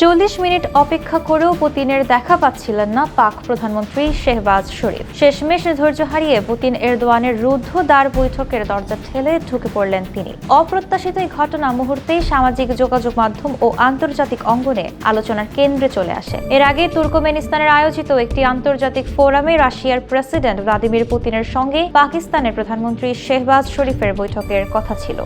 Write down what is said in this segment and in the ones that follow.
40 minute অপেক্ষা করেও পুতিনের দেখা পাচ্ছিলেন না পাক প্রধানমন্ত্রী শেহবাজ শরীফ। শেষমেশ ধৈর্য হারিয়ে পুতিন এরদোয়ানের রুদ্ধ দ্বার বৈঠকের দরজা ঠেলে ঢুকে পড়লেন তিনি। অপ্রত্যাশিত এই ঘটনা মুহূর্তেই সামাজিক যোগাযোগ মাধ্যম ও আন্তর্জাতিক অঙ্গনে আলোচনার কেন্দ্রে চলে আসে। এর আগে তুর্কমেনিস্তানের আয়োজিত একটি আন্তর্জাতিক ফোরামে রাশিয়ার প্রেসিডেন্ট ভ্লাদিমির পুতিনের সঙ্গে পাকিস্তানের প্রধানমন্ত্রী শেহবাজ শরীফের বৈঠকের কথা ছিল।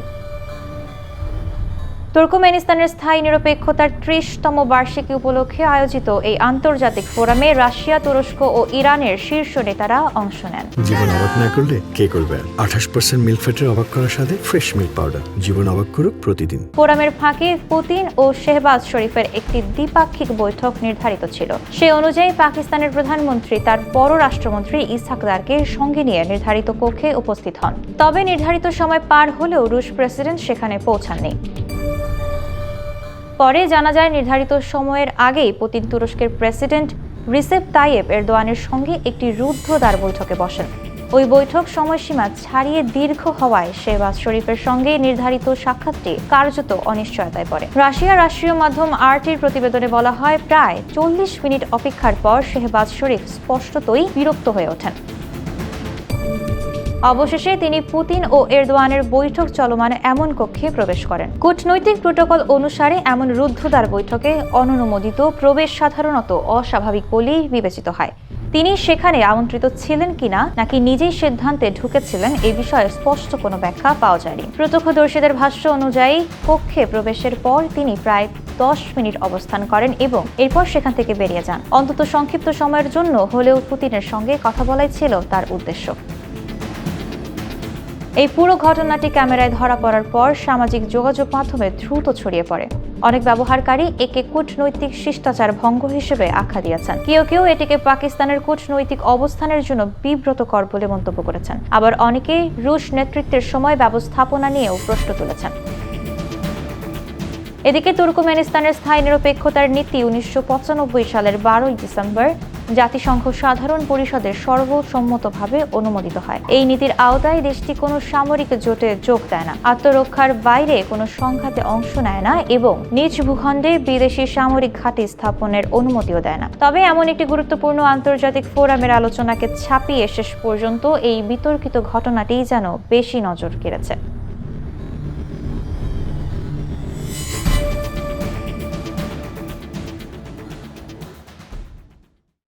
তুর্কমেনিস্তানের স্থায়ী নিরপেক্ষতার 30তম বার্ষিকী উপলক্ষে আয়োজিত এই আন্তর্জাতিক ফোরামে রাশিয়া, তুরস্ক ও ইরানের শীর্ষ নেতারা অংশ নেন। জীবন অবাক না করলে কে করবে? 28% মিল্ক ফ্যাটের অবাক করার সাথে ফ্রেশ মিল্ক পাউডার। জীবন অবাক করুক প্রতিদিন। ফোরামের ফাঁকে পুতিন ও শেহবাজ শরীফের একটি দ্বিপাক্ষিক বৈঠক নির্ধারিত ছিল। সে অনুযায়ী পাকিস্তানের প্রধানমন্ত্রী তার পররাষ্ট্রমন্ত্রী ইসহাক দারকে সঙ্গে নিয়ে নির্ধারিত কক্ষে উপস্থিত হন। তবে নির্ধারিত সময় পার হলেও রুশ প্রেসিডেন্ট সেখানে পৌঁছাননি। পরে জানা যায়, নির্ধারিত সময়ের আগেই পুতিন তুরস্কের প্রেসিডেন্ট রিসেপ তাইয়েপ এরদোয়ানের সঙ্গে একটি রুদ্ধ দ্বার বৈঠকে বসেন। ওই বৈঠক সময়সীমা ছাড়িয়ে দীর্ঘ হওয়ায় শেহবাজ শরীফের সঙ্গে নির্ধারিত সাক্ষাৎটি কার্যত অনিশ্চয়তায় পড়ে। রাশিয়ার রাষ্ট্রীয় মাধ্যম আরটির প্রতিবেদনে বলা হয়, প্রায় 40 মিনিট অপেক্ষার পর শেহবাজ শরীফ স্পষ্টতই বিরক্ত হয়ে ওঠেন। অবশেষে তিনি পুতিন ও এরদোয়ানের বৈঠক চলমান এমন কক্ষে প্রবেশ করেন। কূটনৈতিক প্রোটোকল অনুসারে এমন রুদ্ধদ্বার বৈঠকে অননুমোদিত প্রবেশ সাধারণত অস্বাভাবিক বলেই বিবেচিত হয়। তিনি সেখানে আমন্ত্রিত ছিলেন কিনা নাকি নিজেই সিদ্ধান্তে ঢুকেছিলেন এ বিষয়ে স্পষ্ট কোনো ব্যাখ্যা পাওয়া যায়নি। প্রত্যক্ষদর্শীদের ভাষ্য অনুযায়ী কক্ষে প্রবেশের পর তিনি প্রায় 10 মিনিট অবস্থান করেন এবং এরপর সেখান থেকে বেরিয়ে যান। অন্তত সংক্ষিপ্ত সময়ের জন্য হলেও পুতিনের সঙ্গে কথা বলাই ছিল তার উদ্দেশ্য। এই পুরো ঘটনাটি ক্যামেরায় ধরা পড়ার পর সামাজিক যোগাযোগ মাধ্যমে দ্রুত ছড়িয়ে পড়ে। অনেক ব্যবহারকারী একে কূটনৈতিক শিষ্টাচার ভঙ্গ হিসেবে আখ্যা দিয়েছেন। কেউ কেউ এটিকে পাকিস্তানের কূটনৈতিক অবস্থানের জন্য বিব্রতকর বলে মন্তব্য করেছেন। আবার অনেকেই রুশ নেতৃত্বের সময় ব্যবস্থাপনা নিয়েও প্রশ্ন তুলেছেন। এদিকে তুর্কমেনিস্তানের স্থায়ী নিরপেক্ষতার নীতি 1995 সালের 12 ডিসেম্বর জাতিসংঘ সাধারণ পরিষদের সর্বসম্মতভাবে অনুমোদিত হয়। এই নীতির আওতায় দেশটি কোনো সামরিক জোটে যোগ দেয় না, আত্মরক্ষার বাইরে কোনো সংঘাতে অংশ নেয় না এবং নিজ ভূখণ্ডে বিদেশি সামরিক ঘাঁটি স্থাপনের অনুমতিও দেয় না। তবে এমন একটি গুরুত্বপূর্ণ আন্তর্জাতিক ফোরামের আলোচনাকে ছাপিয়ে শেষ পর্যন্ত এই বিতর্কিত ঘটনাটি যেন বেশি নজর কেড়েছে।